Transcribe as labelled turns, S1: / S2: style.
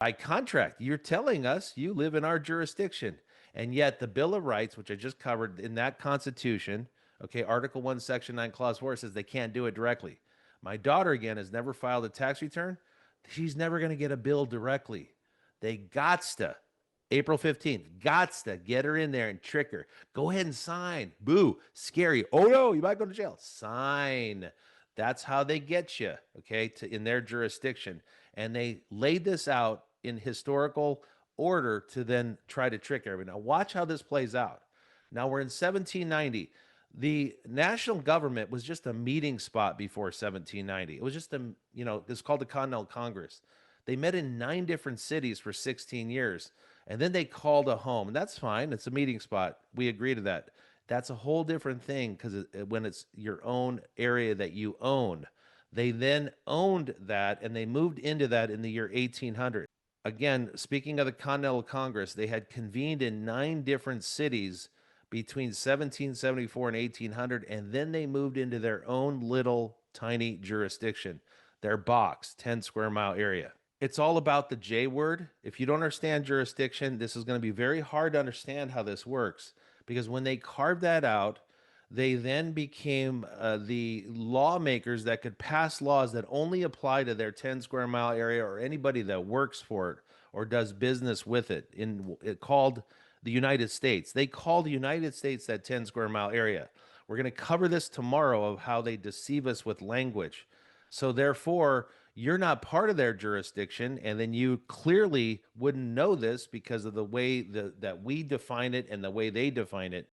S1: By contract, you're telling us you live in our jurisdiction. And yet the Bill of Rights, which I just covered in that Constitution, okay, Article 1, Section 9, Clause 4 says they can't do it directly. My daughter, again, has never filed a tax return. She's never going to get a bill directly. They gots to, April 15th, gots to get her in there and trick her. Go ahead and sign. Boo, scary. Oh no, you might go to jail. Sign. That's how they get you, okay, to in their jurisdiction. And they laid this out in historical order to then try to trick everybody. Now, watch how this plays out. Now, we're in 1790. The national government was just a meeting spot before 1790. It was just it's called the Continental Congress. They met in 9 different cities for 16 years, and then they called a home. And that's fine. It's a meeting spot. We agree to that. That's a whole different thing because when it's your own area that you own, they then owned that and they moved into that in the year 1800. Again, speaking of the Continental Congress, they had convened in 9 different cities between 1774 and 1800, and then they moved into their own little tiny jurisdiction, their box, 10 square mile area. It's all about the J word. If you don't understand jurisdiction, this is going to be very hard to understand how this works because when they carved that out, they then became the lawmakers that could pass laws that only apply to their 10 square mile area or anybody that works for it or does business with it. In it called the United States. They call the United States that 10 square mile area. We're going to cover this tomorrow of how they deceive us with language. So therefore, you're not part of their jurisdiction, and then you clearly wouldn't know this because of the way that we define it and the way they define it.